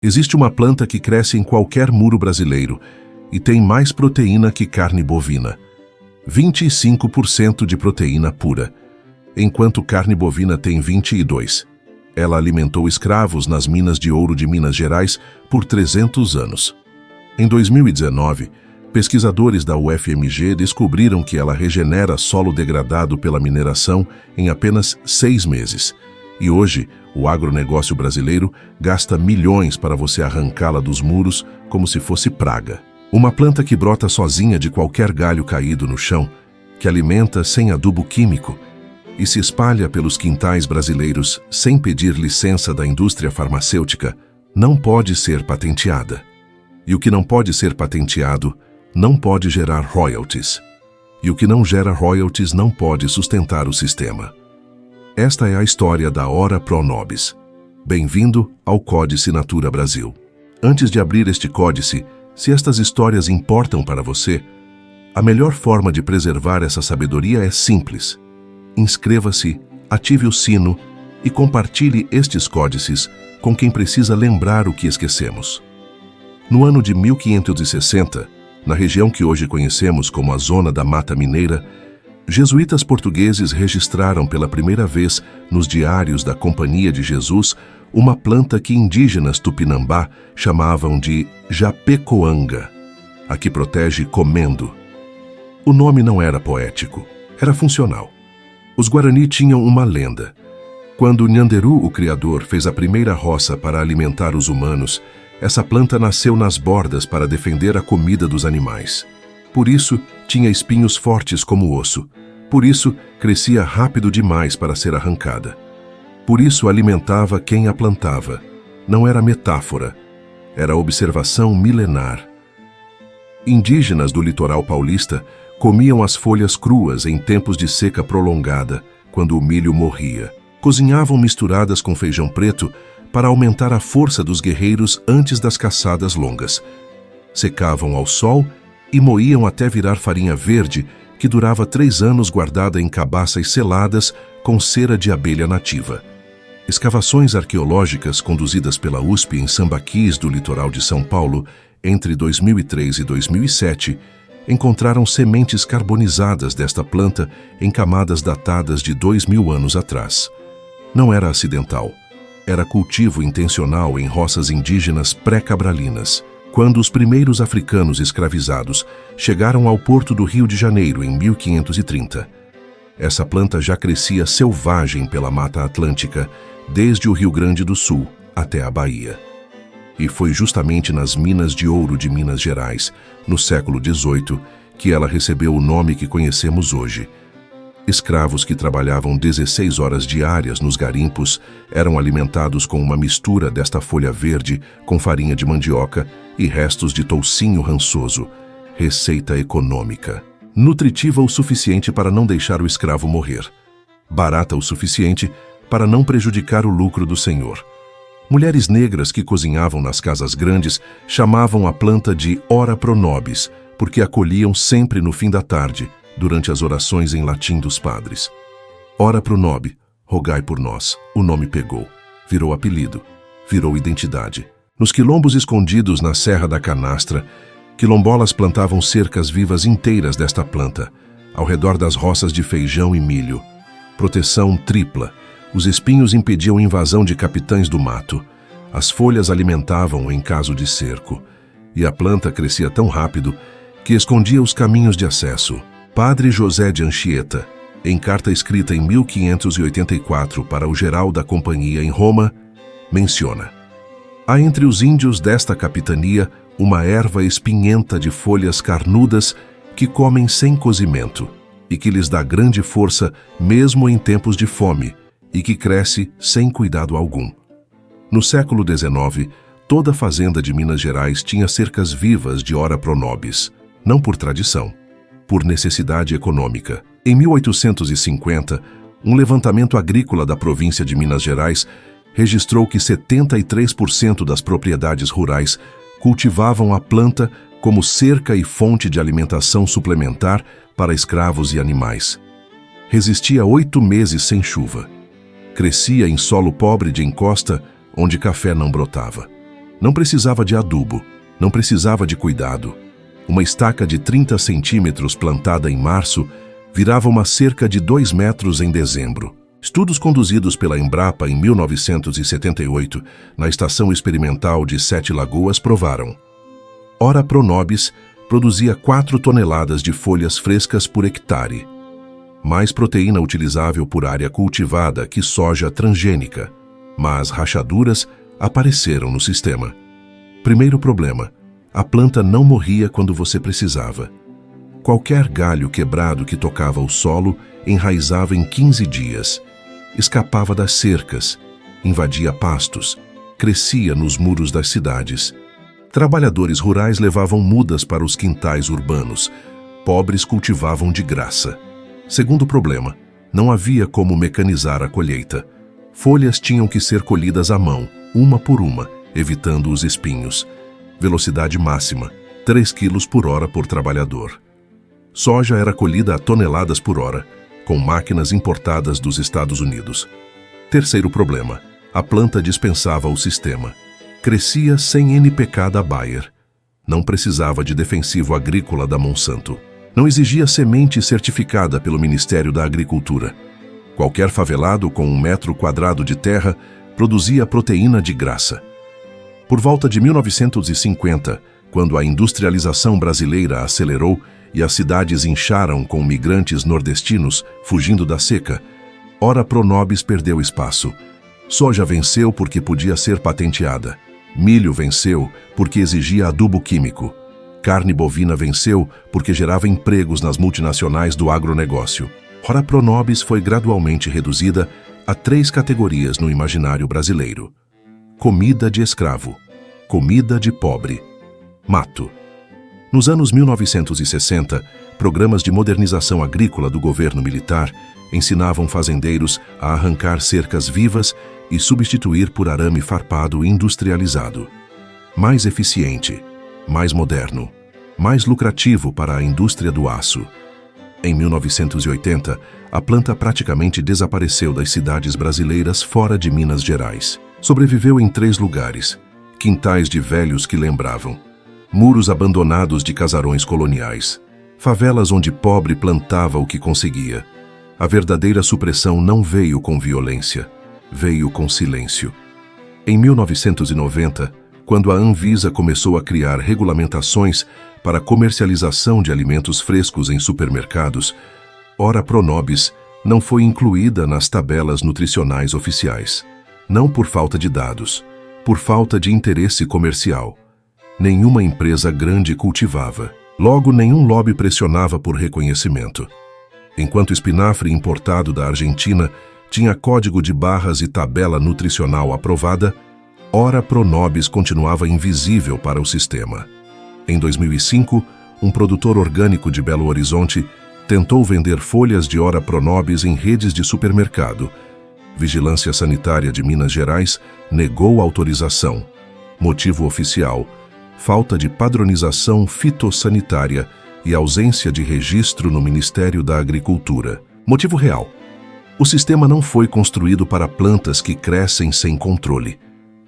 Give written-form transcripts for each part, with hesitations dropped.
Existe uma planta que cresce em qualquer muro brasileiro e tem mais proteína que carne bovina. 25% de proteína pura, enquanto carne bovina tem 22%. Ela alimentou escravos nas minas de ouro de Minas Gerais por 300 anos. Em 2019, pesquisadores da UFMG descobriram que ela regenera solo degradado pela mineração em apenas 6 meses. E hoje, o agronegócio brasileiro gasta milhões para você arrancá-la dos muros como se fosse praga. Uma planta que brota sozinha de qualquer galho caído no chão, que alimenta sem adubo químico e se espalha pelos quintais brasileiros sem pedir licença da indústria farmacêutica, não pode ser patenteada. E o que não pode ser patenteado não pode gerar royalties. E o que não gera royalties não pode sustentar o sistema. Esta é a história da Ora Pro Nobis. Bem-vindo ao Códice Natura Brasil. Antes de abrir este códice, se estas histórias importam para você, a melhor forma de preservar essa sabedoria é simples. Inscreva-se, ative o sino e compartilhe estes códices com quem precisa lembrar o que esquecemos. No ano de 1560, na região que hoje conhecemos como a Zona da Mata Mineira, jesuítas portugueses registraram pela primeira vez nos diários da Companhia de Jesus uma planta que indígenas tupinambá chamavam de japecoanga, a que protege comendo. O nome não era poético, era funcional. Os Guarani tinham uma lenda. Quando Nhanderu, o criador, fez a primeira roça para alimentar os humanos, essa planta nasceu nas bordas para defender a comida dos animais. Por isso, tinha espinhos fortes como osso. Por isso, crescia rápido demais para ser arrancada. Por isso, alimentava quem a plantava. Não era metáfora, era observação milenar. Indígenas do litoral paulista comiam as folhas cruas em tempos de seca prolongada, quando o milho morria. Cozinhavam misturadas com feijão preto para aumentar a força dos guerreiros antes das caçadas longas. Secavam ao sol e moíam até virar farinha verde, que durava 3 anos guardada em cabaças seladas com cera de abelha nativa. Escavações arqueológicas conduzidas pela USP em Sambaquis, do litoral de São Paulo, entre 2003 e 2007, encontraram sementes carbonizadas desta planta em camadas datadas de 2000 anos atrás. Não era acidental. Era cultivo intencional em roças indígenas pré-cabralinas. Quando os primeiros africanos escravizados chegaram ao porto do Rio de Janeiro em 1530, essa planta já crescia selvagem pela Mata Atlântica, desde o Rio Grande do Sul até a Bahia. E foi justamente nas minas de ouro de Minas Gerais, no século XVIII, que ela recebeu o nome que conhecemos hoje. Escravos que trabalhavam 16 horas diárias nos garimpos eram alimentados com uma mistura desta folha verde com farinha de mandioca e restos de toucinho rançoso, receita econômica. Nutritiva o suficiente para não deixar o escravo morrer. Barata o suficiente para não prejudicar o lucro do senhor. Mulheres negras que cozinhavam nas casas grandes chamavam a planta de Ora Pro Nobis, porque a colhiam sempre no fim da tarde, durante as orações em latim dos padres. Ora pro Nobi, rogai por nós. O nome pegou, virou apelido, virou identidade. Nos quilombos escondidos na Serra da Canastra, quilombolas plantavam cercas vivas inteiras desta planta, ao redor das roças de feijão e milho. Proteção tripla. Os espinhos impediam invasão de capitães do mato. As folhas alimentavam em caso de cerco. E a planta crescia tão rápido que escondia os caminhos de acesso. Padre José de Anchieta, em carta escrita em 1584 para o geral da companhia em Roma, menciona: há entre os índios desta capitania uma erva espinhenta de folhas carnudas que comem sem cozimento e que lhes dá grande força mesmo em tempos de fome e que cresce sem cuidado algum. No século XIX, toda a fazenda de Minas Gerais tinha cercas vivas de Ora Pro Nobis, não por tradição, por necessidade econômica. Em 1850, um levantamento agrícola da província de Minas Gerais registrou que 73% das propriedades rurais cultivavam a planta como cerca e fonte de alimentação suplementar para escravos e animais. Resistia 8 meses sem chuva. Crescia em solo pobre de encosta, onde café não brotava. Não precisava de adubo, não precisava de cuidado. Uma estaca de 30 centímetros plantada em março virava uma cerca de 2 metros em dezembro. Estudos conduzidos pela Embrapa em 1978, na Estação Experimental de Sete Lagoas, provaram: Ora Pronobis produzia 4 toneladas de folhas frescas por hectare. Mais proteína utilizável por área cultivada que soja transgênica, mas rachaduras apareceram no sistema. Primeiro problema: a planta não morria quando você precisava. Qualquer galho quebrado que tocava o solo enraizava em 15 dias. Escapava das cercas, invadia pastos, crescia nos muros das cidades. Trabalhadores rurais levavam mudas para os quintais urbanos. Pobres cultivavam de graça. Segundo problema: não havia como mecanizar a colheita. Folhas tinham que ser colhidas à mão, uma por uma, evitando os espinhos. Velocidade máxima, 3 kg por hora por trabalhador. Soja era colhida a toneladas por hora, com máquinas importadas dos Estados Unidos. Terceiro problema: a planta dispensava o sistema. Crescia sem NPK da Bayer. Não precisava de defensivo agrícola da Monsanto. Não exigia semente certificada pelo Ministério da Agricultura. Qualquer favelado com 1 metro quadrado de terra produzia proteína de graça. Por volta de 1950, quando a industrialização brasileira acelerou e as cidades incharam com migrantes nordestinos fugindo da seca, Ora Pronobis perdeu espaço. Soja venceu porque podia ser patenteada. Milho venceu porque exigia adubo químico. Carne bovina venceu porque gerava empregos nas multinacionais do agronegócio. Ora Pronobis foi gradualmente reduzida a 3 categorias no imaginário brasileiro: comida de escravo, comida de pobre, mato. Nos anos 1960, programas de modernização agrícola do governo militar ensinavam fazendeiros a arrancar cercas vivas e substituir por arame farpado industrializado. Mais eficiente, mais moderno, mais lucrativo para a indústria do aço. Em 1980, a planta praticamente desapareceu das cidades brasileiras fora de Minas Gerais. Sobreviveu em 3 lugares: quintais de velhos que lembravam, muros abandonados de casarões coloniais, favelas onde pobre plantava o que conseguia. A verdadeira supressão não veio com violência, veio com silêncio. Em 1990, quando a Anvisa começou a criar regulamentações para a comercialização de alimentos frescos em supermercados, Ora Pronobis não foi incluída nas tabelas nutricionais oficiais. Não por falta de dados, por falta de interesse comercial. Nenhuma empresa grande cultivava. Logo, nenhum lobby pressionava por reconhecimento. Enquanto espinafre importado da Argentina tinha código de barras e tabela nutricional aprovada, Ora Pronobis continuava invisível para o sistema. Em 2005, um produtor orgânico de Belo Horizonte tentou vender folhas de Ora Pronobis em redes de supermercado. Vigilância Sanitária de Minas Gerais negou autorização. Motivo oficial: falta de padronização fitossanitária e ausência de registro no Ministério da Agricultura. Motivo real: o sistema não foi construído para plantas que crescem sem controle.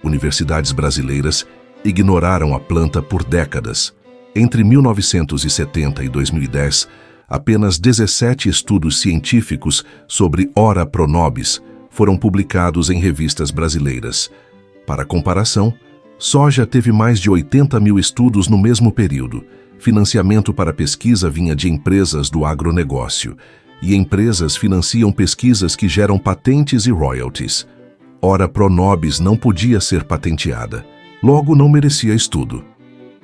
Universidades brasileiras ignoraram a planta por décadas. Entre 1970 e 2010, apenas 17 estudos científicos sobre Ora Pronobis foram publicados em revistas brasileiras. Para comparação, soja teve mais de 80 mil estudos no mesmo período. Financiamento para pesquisa vinha de empresas do agronegócio, e empresas financiam pesquisas que geram patentes e royalties. Ora Pronobis não podia ser patenteada, logo não merecia estudo.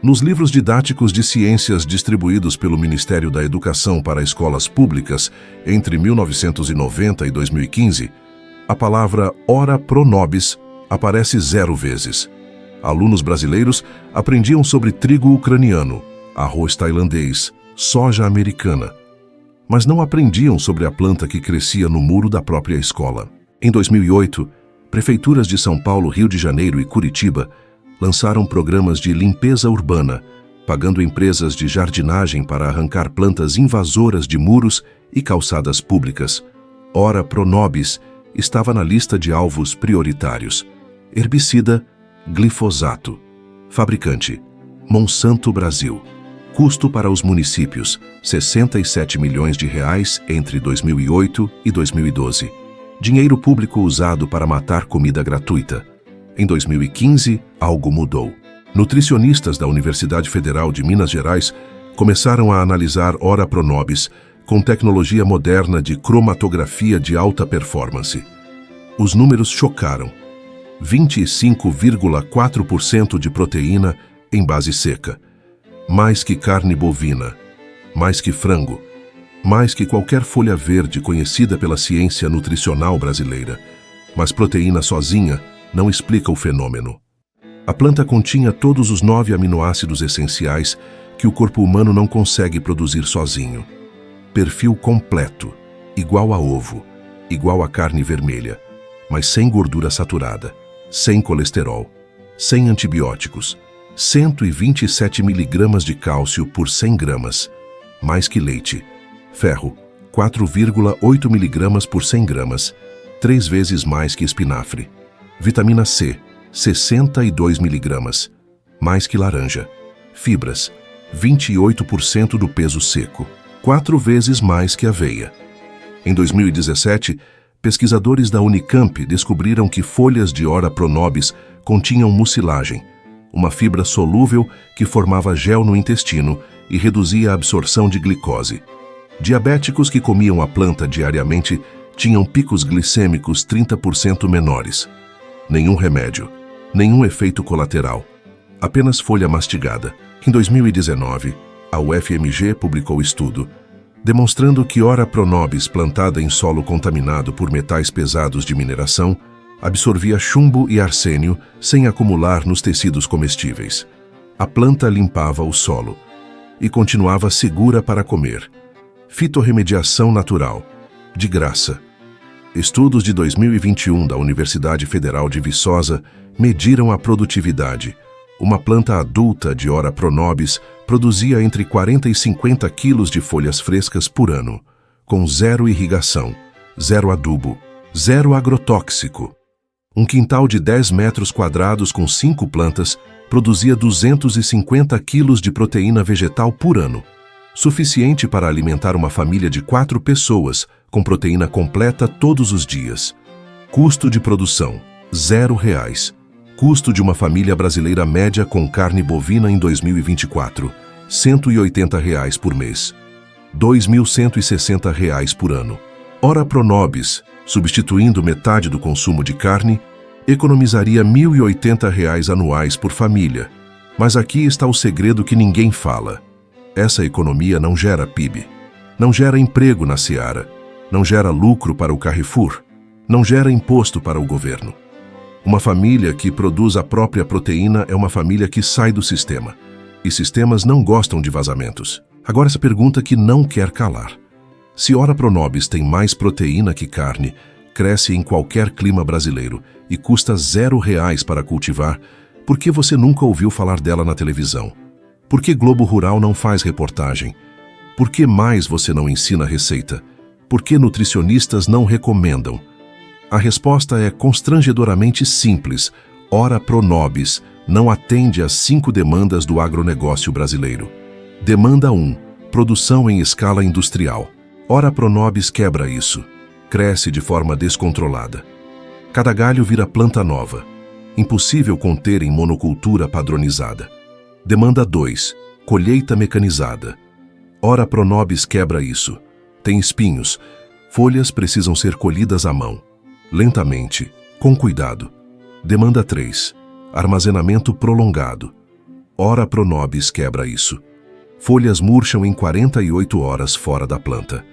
Nos livros didáticos de ciências distribuídos pelo Ministério da Educação para escolas públicas entre 1990 e 2015, a palavra Ora Pronobis aparece 0 vezes. Alunos brasileiros aprendiam sobre trigo ucraniano, arroz tailandês, soja americana, mas não aprendiam sobre a planta que crescia no muro da própria escola. Em 2008, prefeituras de São Paulo, Rio de Janeiro e Curitiba lançaram programas de limpeza urbana, pagando empresas de jardinagem para arrancar plantas invasoras de muros e calçadas públicas. Ora Pronobis estava na lista de alvos prioritários. Herbicida, glifosato. Fabricante: Monsanto Brasil. Custo para os municípios: R$ 67 milhões entre 2008 e 2012. Dinheiro público usado para matar comida gratuita. Em 2015, algo mudou. Nutricionistas da Universidade Federal de Minas Gerais começaram a analisar Ora Pronobis com tecnologia moderna de cromatografia de alta performance. Os números chocaram. 25,4% de proteína em base seca. Mais que carne bovina, mais que frango, mais que qualquer folha verde conhecida pela ciência nutricional brasileira. Mas proteína sozinha não explica o fenômeno. A planta continha todos os 9 aminoácidos essenciais que o corpo humano não consegue produzir sozinho. Perfil completo, igual a ovo, igual a carne vermelha, mas sem gordura saturada, sem colesterol, sem antibióticos. 127 miligramas de cálcio por 100 gramas, mais que leite. Ferro, 4,8 miligramas por 100 gramas, 3 vezes mais que espinafre. Vitamina C, 62 miligramas, mais que laranja. Fibras, 28% do peso seco, 4 vezes mais que aveia. Em 2017, pesquisadores da Unicamp descobriram que folhas de Ora Pronobis continham mucilagem, uma fibra solúvel que formava gel no intestino e reduzia a absorção de glicose. Diabéticos que comiam a planta diariamente tinham picos glicêmicos 30% menores. Nenhum remédio, nenhum efeito colateral, apenas folha mastigada. Em 2019, a UFMG publicou estudo demonstrando que Ora Pronobis plantada em solo contaminado por metais pesados de mineração absorvia chumbo e arsênio sem acumular nos tecidos comestíveis. A planta limpava o solo e continuava segura para comer. Fitorremediação natural, de graça. Estudos de 2021 da Universidade Federal de Viçosa mediram a produtividade. Uma planta adulta de Ora Pronobis produzia entre 40 e 50 quilos de folhas frescas por ano, com zero irrigação, zero adubo, zero agrotóxico. Um quintal de 10 metros quadrados com 5 plantas produzia 250 quilos de proteína vegetal por ano, suficiente para alimentar uma família de 4 pessoas, com proteína completa todos os dias. Custo de produção: R$ 0. Custo de uma família brasileira média com carne bovina em 2024, R$ 180 por mês. R$ 2.160 por ano. Ora Pronobis, substituindo metade do consumo de carne, economizaria R$ 1.080 anuais por família. Mas aqui está o segredo que ninguém fala. Essa economia não gera PIB, não gera emprego na seara, não gera lucro para o Carrefour, não gera imposto para o governo. Uma família que produz a própria proteína é uma família que sai do sistema. E sistemas não gostam de vazamentos. Agora essa pergunta que não quer calar. Se Ora Pronobis tem mais proteína que carne, cresce em qualquer clima brasileiro e custa R$ 0 para cultivar, por que você nunca ouviu falar dela na televisão? Por que Globo Rural não faz reportagem? Por que mais você não ensina receita? Por que nutricionistas não recomendam? A resposta é constrangedoramente simples. Ora Pronobis não atende às 5 demandas do agronegócio brasileiro. Demanda 1. Produção em escala industrial. Ora Pronobis quebra isso. Cresce de forma descontrolada. Cada galho vira planta nova. Impossível conter em monocultura padronizada. Demanda 2. Colheita mecanizada. Ora Pronobis quebra isso. Tem espinhos. Folhas precisam ser colhidas à mão. Lentamente, com cuidado. Demanda 3. Armazenamento prolongado. Ora Pronobis quebra isso. Folhas murcham em 48 horas fora da planta.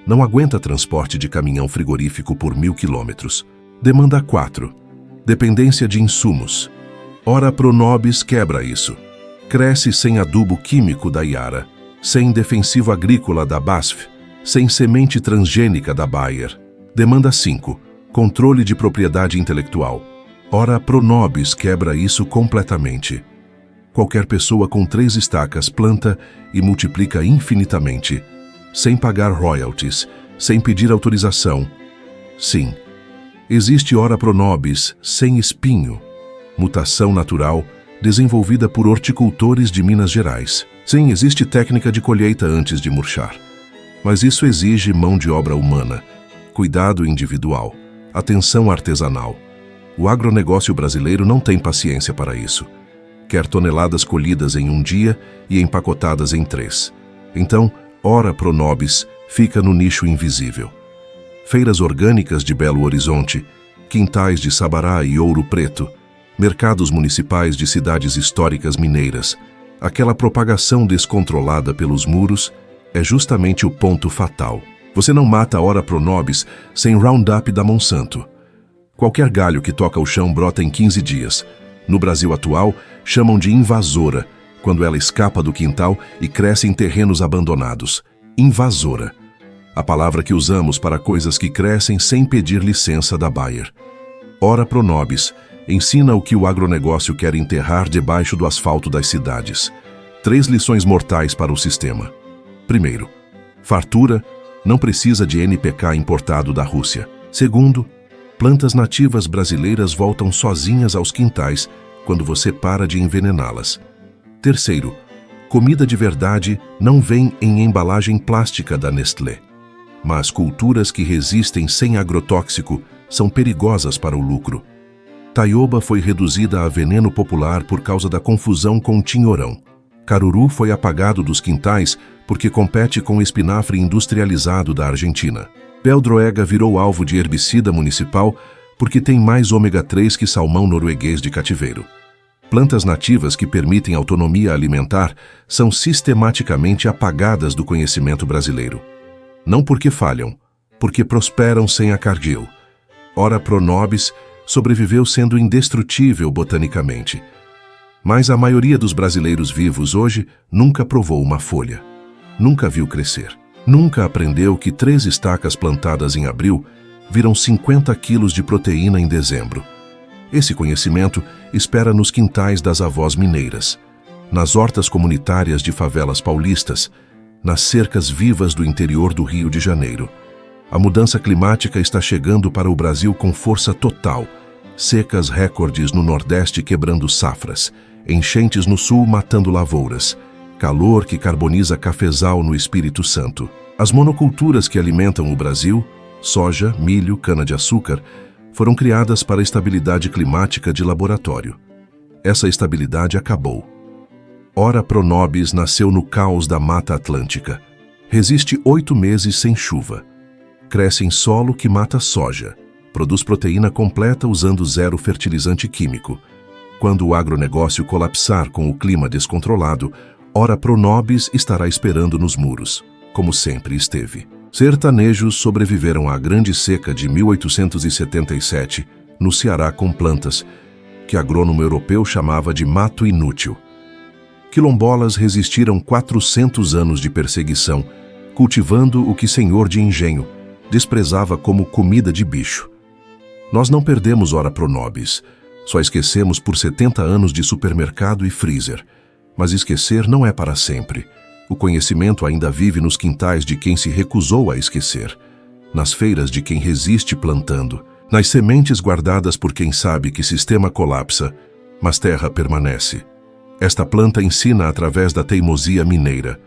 Não aguenta transporte de caminhão frigorífico por 1.000 quilômetros. Demanda 4. Dependência de insumos. Ora Pronobis quebra isso. Cresce sem adubo químico da Yara, sem defensivo agrícola da BASF, sem semente transgênica da Bayer. Demanda 5. Controle de propriedade intelectual. Ora Pronobis quebra isso completamente. Qualquer pessoa com 3 estacas planta e multiplica infinitamente, sem pagar royalties, sem pedir autorização. Sim, existe Ora Pronobis sem espinho, mutação natural desenvolvida por horticultores de Minas Gerais. Sim, existe técnica de colheita antes de murchar, mas isso exige mão de obra humana, cuidado individual, atenção artesanal. O agronegócio brasileiro não tem paciência para isso. Quer toneladas colhidas em um dia e empacotadas em 3. Então, ora pro nobis fica no nicho invisível. Feiras orgânicas de Belo Horizonte, quintais de Sabará e Ouro Preto, mercados municipais de cidades históricas mineiras, aquela propagação descontrolada pelos muros é justamente o ponto fatal. Você não mata a ora pro nobis sem Roundup da Monsanto. Qualquer galho que toca o chão brota em 15 dias. No Brasil atual, chamam de invasora, quando ela escapa do quintal e cresce em terrenos abandonados. Invasora. A palavra que usamos para coisas que crescem sem pedir licença da Bayer. Ora pro nobis ensina o que o agronegócio quer enterrar debaixo do asfalto das cidades. 3 lições mortais para o sistema. Primeiro, fartura não precisa de NPK importado da Rússia. Segundo, plantas nativas brasileiras voltam sozinhas aos quintais quando você para de envenená-las. Terceiro, comida de verdade não vem em embalagem plástica da Nestlé. Mas culturas que resistem sem agrotóxico são perigosas para o lucro. Taioba foi reduzida a veneno popular por causa da confusão com tinhorão. Caruru foi apagado dos quintais porque compete com espinafre industrializado da Argentina. Beldroega virou alvo de herbicida municipal porque tem mais ômega 3 que salmão norueguês de cativeiro. Plantas nativas que permitem autonomia alimentar são sistematicamente apagadas do conhecimento brasileiro. Não porque falham, porque prosperam sem a Cargill. Ora pro nobis sobreviveu sendo indestrutível botanicamente. Mas a maioria dos brasileiros vivos hoje nunca provou uma folha. Nunca viu crescer. Nunca aprendeu que 3 estacas plantadas em abril viram 50 quilos de proteína em dezembro. Esse conhecimento espera nos quintais das avós mineiras, nas hortas comunitárias de favelas paulistas, nas cercas vivas do interior do Rio de Janeiro. A mudança climática está chegando para o Brasil com força total. Secas recordes no Nordeste quebrando safras, enchentes no Sul matando lavouras, calor que carboniza cafezal no Espírito Santo. As monoculturas que alimentam o Brasil, soja, milho, cana-de-açúcar, foram criadas para a estabilidade climática de laboratório. Essa estabilidade acabou. Ora pro nobis nasceu no caos da Mata Atlântica. Resiste 8 meses sem chuva. Cresce em solo que mata soja. Produz proteína completa usando 0 fertilizante químico. Quando o agronegócio colapsar com o clima descontrolado, ora pro nobis estará esperando nos muros, como sempre esteve. Sertanejos sobreviveram à grande seca de 1877, no Ceará com plantas, que agrônomo europeu chamava de mato inútil. Quilombolas resistiram 400 anos de perseguição, cultivando o que senhor de engenho desprezava como comida de bicho. Nós não perdemos ora pro nobis, só esquecemos por 70 anos de supermercado e freezer. Mas esquecer não é para sempre. O conhecimento ainda vive nos quintais de quem se recusou a esquecer, nas feiras de quem resiste plantando, nas sementes guardadas por quem sabe que sistema colapsa, mas terra permanece. Esta planta ensina através da teimosia mineira,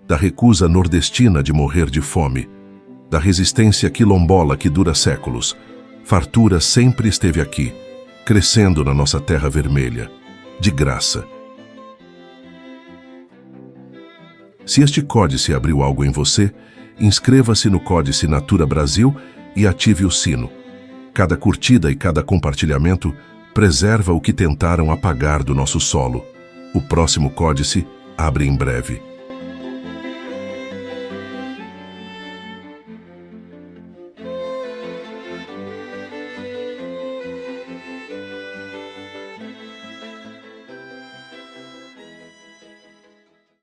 da recusa nordestina de morrer de fome, da resistência quilombola que dura séculos. Fartura sempre esteve aqui, crescendo na nossa terra vermelha, de graça. Se este códice abriu algo em você, inscreva-se no Códice Natura Brasil e ative o sino. Cada curtida e cada compartilhamento preserva o que tentaram apagar do nosso solo. O próximo códice abre em breve.